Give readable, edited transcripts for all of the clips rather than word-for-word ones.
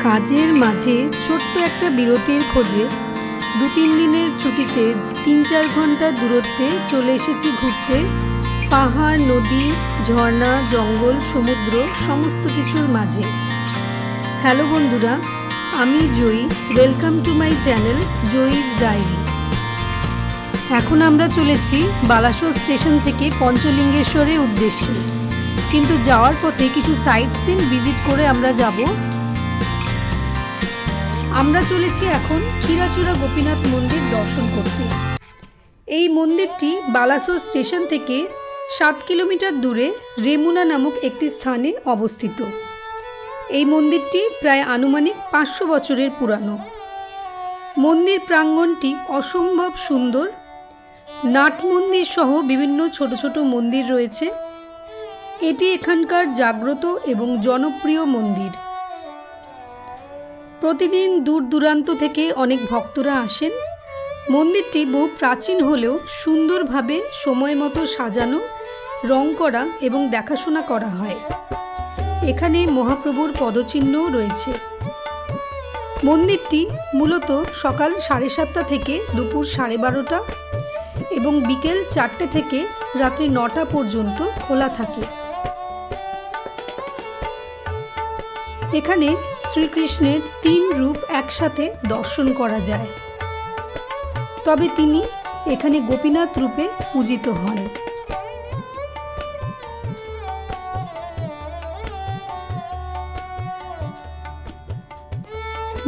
কাজের মাঝে ছোট্ট একটা বিরতির খোঁজে 2-3 দিনের ছুটিতে 3-4 ঘন্টা দূরত্বে চলে এসেছি ঘুরতে। পাহাড়, নদী, ঝর্ণা, জঙ্গল, সমুদ্র সমস্ত কিছুর মাঝে। হ্যালো বন্ধুরা, আমি Joyee. Welcome to my channel Joyee's diary. এখন আমরা চলেছি বালাসোর স্টেশন থেকে পঞ্চলিঙ্গেশ্বরের উদ্দেশ্যে, কিন্তু যাওয়ার পথে কিছু সাইট সিন ভিজিট করে আমরা যাব। আমরা চলেছি এখন ক্ষীরাচূড়া গোপীনাথ মন্দির দর্শন করতে। এই মন্দিরটি বালাসোর স্টেশন থেকে 7 কিলোমিটার দূরে রেমুনা নামক একটি স্থানে অবস্থিত। এই মন্দিরটি প্রায় আনুমানিক 500 বছরের পুরানো। মন্দির প্রাঙ্গণটি অসম্ভব সুন্দর। নাট মন্দির সহ বিভিন্ন ছোট ছোট মন্দির রয়েছে। এটি এখানকার জাগ্রত এবং জনপ্রিয় মন্দির। প্রতিদিন দূর দূরান্ত থেকে অনেক ভক্তরা আসেন। মন্দিরটি বহু প্রাচীন হলেও সুন্দরভাবে সময় মতো সাজানো, রং করা এবং দেখাশোনা করা হয়। এখানে মহাপ্রভুর পদচিহ্নও রয়েছে। মন্দিরটি মূলত সকাল 7:30 থেকে দুপুর 12:30 এবং বিকেল 4টে থেকে রাত্রি 9টা পর্যন্ত খোলা থাকে। এখানে শ্রীকৃষ্ণের 3 রূপ একসাথে দর্শন করা যায়, তবে তিনি এখানে গোপীনাথ রূপে পূজিত হন।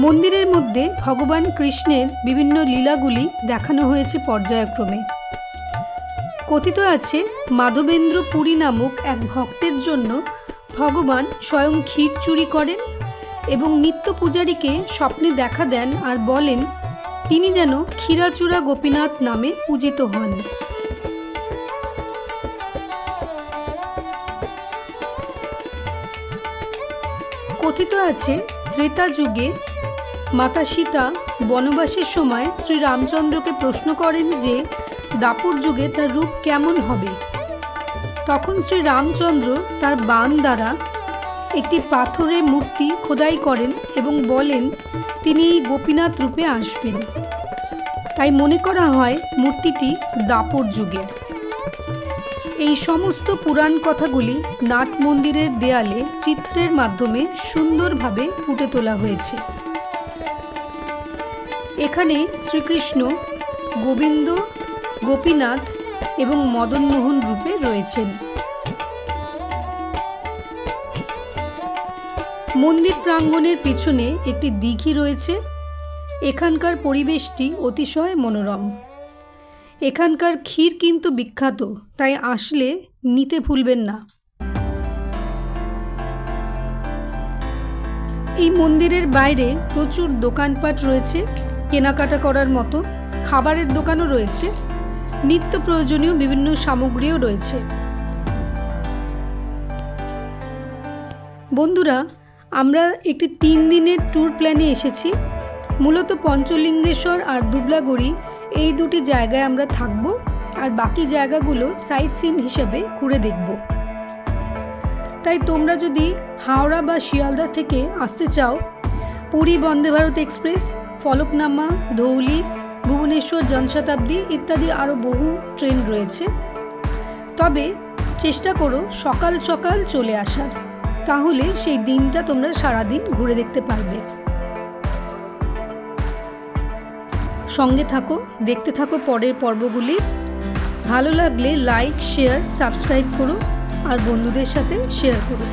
মন্দিরের মধ্যে ভগবান কৃষ্ণের বিভিন্ন লীলাগুলি দেখানো হয়েছে পর্যায়ক্রমে। কথিত আছে মাধবেন্দ্র পুরী নামক এক ভক্তের জন্য ভগবান স্বয়ং ক্ষীর চুরি করেন এবং নিত্য পূজারীকে স্বপ্নে দেখা দেন আর বলেন তিনি যেন ক্ষীরাচূড়া গোপীনাথ নামে পূজিত হন। কথিত আছে ত্রেতা যুগে মাতা সীতা বনবাসের সময় শ্রী রামচন্দ্রকে প্রশ্ন করেন যে দাপর যুগে তার রূপ কেমন হবে। তখন শ্রী রামচন্দ্র তার বাণ দ্বারা একটি পাথরের মূর্তি খোদাই করেন এবং বলেন তিনি এই গোপীনাথ রূপে আসবেন। তাই মনে করা হয় মূর্তিটি দাপর যুগের। এই সমস্ত পুরাণ কথাগুলি নাট মন্দিরের দেয়ালে চিত্রের মাধ্যমে সুন্দরভাবে ফুটে তোলা হয়েছে। এখানে শ্রীকৃষ্ণ গোবিন্দ, গোপীনাথ এবং মদনমোহন রূপে রয়েছেন। মন্দির প্রাঙ্গণের পিছনে একটি দিঘি রয়েছে। এখানকার পরিবেশটি অতিশয় মনোরম। এখানকার ক্ষীর কিন্তু বিখ্যাত, তাই আসলে নিতে ভুলবেন না। এই মন্দিরের বাইরে প্রচুর দোকানপাট রয়েছে কেনাকাটা করার মতো। খাবারের দোকানও রয়েছে, নিত্য প্রয়োজনীয় বিভিন্ন সামগ্রীও রয়েছে। বন্ধুরা, আমরা একটি 3 দিনের ট্যুর প্ল্যানে এসেছি। মূলত পঞ্চলিঙ্গেশ্বর আর দুবলাগড়ি এই দুটি জায়গায় আমরা থাকব, আর বাকি জায়গাগুলো সাইট সিন হিসেবে ঘুরে দেখব। তাই তোমরা যদি হাওড়া বা শিয়ালদা থেকে আসতে চাও, পুরী বন্দে ভারত এক্সপ্রেস, ফলকনামা, ধৌলি, ভুবনেশ্বর জনশতাব্দী ইত্যাদি আরও বহু ট্রেন রয়েছে। তবে চেষ্টা করো সকাল সকাল চলে আসার, তাহলে সেই দিনটা তোমরা সারাদিন ঘুরে দেখতে পারবে। সঙ্গে থাকো, দেখতে থাকো পরের পর্বগুলি। ভালো লাগলে লাইক, শেয়ার, সাবস্ক্রাইব করো আর বন্ধুদের সাথে শেয়ার করো।